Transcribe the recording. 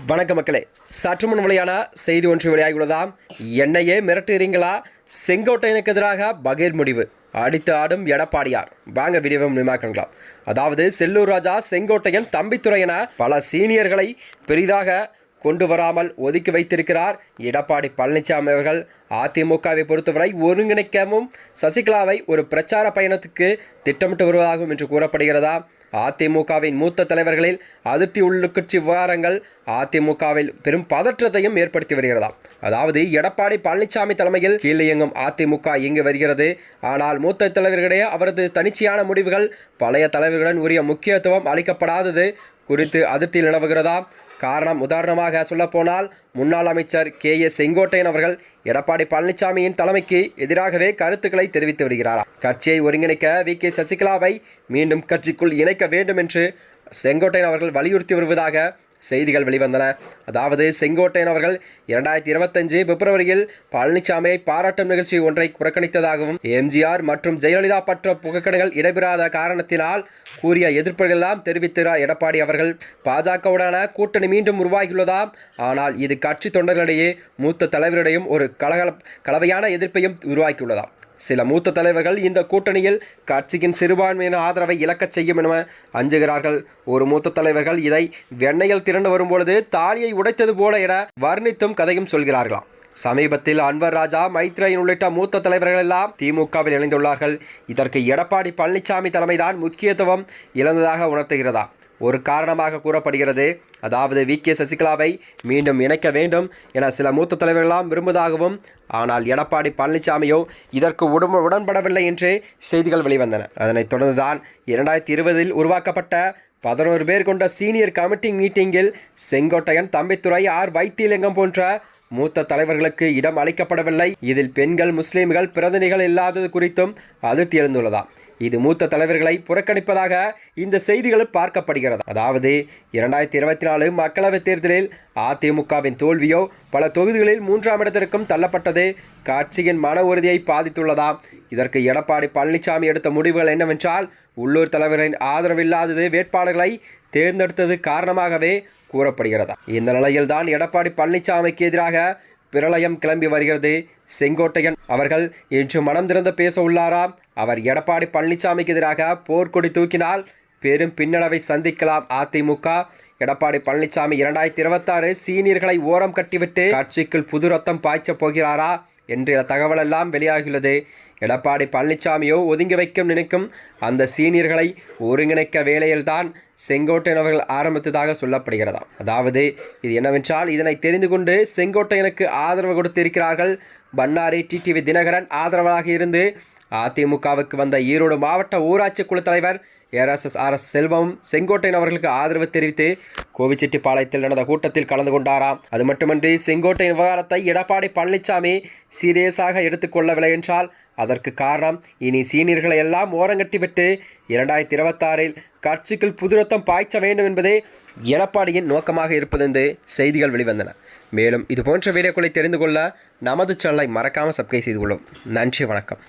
வணக்க மக்களே, சற்று முன் வெளியான செய்தி ஒன்று வெளியாகியுள்ளதாம். என்னையே மிரட்டுறீங்களா? செங்கோட்டையனுக்கு எதிராக பகீர் முடிவு, அடித்து ஆடும் எடப்பாடியார். வாங்க வீடியோவை முன்னிமாக்கலாம். அதாவது செல்லூர் ராஜா, செங்கோட்டையன், தம்பித்துரை என பல சீனியர்களை பெரிதாக கொண்டு வராமல் ஒதுக்கி வைத்திருக்கிறார் எடப்பாடி பழனிசாமி அவர்கள். அதிமுகவை பொறுத்தவரை ஒருங்கிணைக்கவும் சசிகலாவை ஒரு பிரச்சார பயணத்துக்கு திட்டமிட்டு வருவதாகவும் என்று கூறப்படுகிறதா. அதிமுகவின் மூத்த தலைவர்களில் அதிருப்தி உள்கட்சி விவகாரங்கள் அதிமுகவில் பெரும் பதற்றத்தையும் ஏற்படுத்தி வருகிறதா. அதாவது எடப்பாடி பழனிசாமி தலைமையில் கீழ் இயங்கும் அதிமுக இயங்கி வருகிறது. ஆனால் மூத்த தலைவர்களிடையே அவரது தனிச்சையான முடிவுகள் பழைய தலைவர்களுடன் உரிய முக்கியத்துவம் அளிக்கப்படாதது குறித்து அதிருப்தி நிலவுகிறதா. காரணம், உதாரணமாக சொல்லப்போனால் முன்னாள் அமைச்சர் KA செங்கோட்டையன் அவர்கள் எடப்பாடி பழனிசாமியின் தலைமைக்கு எதிராகவே கருத்துக்களை தெரிவித்து வருகிறார். கட்சியை ஒருங்கிணைக்க VK சசிகலாவை மீண்டும் கட்சிக்குள் இணைக்க வேண்டும் என்று செங்கோட்டையன் அவர்கள் வலியுறுத்தி வருவதாக செய்திகள் வெளிவந்தன. அதாவது செங்கோட்டையன் அவர்கள் 2025 பிப்ரவரியில் பழனிசாமியை பாராட்டும் நிகழ்ச்சி ஒன்றை புறக்கணித்ததாகவும் MGR மற்றும் ஜெயலலிதா பற்ற புகைப்படங்கள் இடம்பெறாத காரணத்தினால் கூறிய எதிர்ப்புகளெல்லாம் தெரிவித்தார் எடப்பாடி அவர்கள். பாஜகவுடான கூட்டணி மீண்டும் உருவாகியுள்ளதா? ஆனால் இது கட்சி தொண்டர்களிடையே மூத்த தலைவரிடையும் ஒரு கலவையான எதிர்ப்பையும் உருவாக்கியுள்ளதா. சில மூத்த தலைவர்கள் இந்த கூட்டணியில் கட்சியின் சிறுபான்மையான ஆதரவை இழக்கச் செய்யும் என அஞ்சுகிறார்கள். ஒரு மூத்த தலைவர்கள் இதை வெண்ணையில் திரண்டு வரும்பொழுது தாலியை உடைத்தது போல என வர்ணித்தும் கதையும் சொல்கிறார்களாம். சமீபத்தில் அன்வர் ராஜா, மைத்ரேயன் உள்ளிட்ட மூத்த தலைவர்கள் எல்லாம் திமுகவில் இணைந்துள்ளார்கள். இதற்கு எடப்பாடி பழனிசாமி தலைமைதான் முக்கியத்துவம் இழந்ததாக உணர்த்துகிறதா ஒரு காரணமாக கூறப்படுகிறது. அதாவது VK சசிகலாவை மீண்டும் இணைக்க வேண்டும் என சில மூத்த தலைவர்களாம் விரும்புவதாகவும், ஆனால் எடப்பாடி பழனிசாமியோ இதற்கு உடன்படவில்லை என்று செய்திகள் வெளிவந்தன. அதனைத் தொடர்ந்துதான் 2020 உருவாக்கப்பட்ட 11 பேர் கொண்ட சீனியர் கமிட்டி மீட்டிங்கில் செங்கோட்டையன், தம்பித்துரை, வைத்தியலிங்கம் போன்ற மூத்த தலைவர்களுக்கு இடம் அளிக்கப்படவில்லை. இதில் பெண்கள், முஸ்லீம்கள் பிரதிநிதிகள் இல்லாதது குறித்தும் அதிருப்தி எழுந்துள்ளதா. இது மூத்த தலைவர்களை புறக்கணிப்பதாக இந்த செய்திகள் பார்க்கப்படுகிறது. அதாவது 2024 மக்களவைத் தேர்தலில் அதிமுகவின் தோல்வியோ பல தொகுதிகளில் 3ஆம் இடத்திற்கும் தள்ளப்பட்டது கட்சியின் மன உறுதியை பாதித்துள்ளதா. இதற்கு எடப்பாடி பழனிசாமி எடுத்த முடிவுகள் என்னவென்றால், உள்ளூர் தலைவரின் ஆதரவில்லாதது வேட்பாளர்களை தேர்ந்தெடுத்தது காரணமாகவே கூறப்படுகிறதா. இந்த நிலையில்தான் எடப்பாடி பழனிசாமிக்கு எதிராக பிரளயம் கிளம்பி வருகிறது. செங்கோட்டையன் அவர்கள் இன்று மனம் திறந்து பேச உள்ளாராம். அவர் எடப்பாடி பழனிசாமிக்கு எதிராக போர்க்கொடி தூக்கினால் பெரும் பின்னடைவை சந்திக்கலாம் அதிமுக. எடப்பாடி பழனிசாமி 2026 சீனியர்களை ஓரம் கட்டிவிட்டு கட்சிக்குள் புது ரத்தம் பாய்ச்சப் போகிறாரா என்ற தகவல் எல்லாம் வெளியாகியுள்ளது. எடப்பாடி பழனிசாமியோ ஒதுங்கி வைக்க நினைக்கும் அந்த சீனியர்களை ஒருங்கிணைக்க வேளையில்தான் செங்கோட்டையன் அவர்கள் ஆரம்பித்ததாக சொல்லப்படுகிறதா. அதாவது இது என்னவென்றால், இதனை தெரிந்து கொண்டு செங்கோட்டையனுக்கு ஆதரவு கொடுத்திருக்கிறார்கள். பன்னாரி TTV தினகரன் ஆதரவாக இருந்து அதிமுகவுக்கு வந்த ஈரோடு மாவட்ட ஊராட்சி குழு தலைவர் RS செல்வம் செங்கோட்டையன் அவர்களுக்கு ஆதரவு தெரிவித்து கோவிச்செட்டிப்பாளையத்தில் நடந்த கூட்டத்தில் கலந்து கொண்டாராம். அது மட்டுமின்றி செங்கோட்டையன் விவகாரத்தை எடப்பாடி பழனிசாமி சீரியஸாக எடுத்துக்கொள்ளவில்லை என்றால் அதற்கு காரணம், இனி சீனியர்களை எல்லாம் ஓரங்கட்டிவிட்டு 2026 கட்சிக்குள் புதுரத்தம் பாய்ச்ச வேண்டும் என்பதே எடப்பாடியின் நோக்கமாக இருப்பது என்று செய்திகள் வெளிவந்தன. மேலும் இதுபோன்ற வீடியோக்களை தெரிந்து கொள்ள நமது சேனலை மறக்காமல் சப்ஸ்கிரைப் செய்து கொள்ளும். நன்றி, வணக்கம்.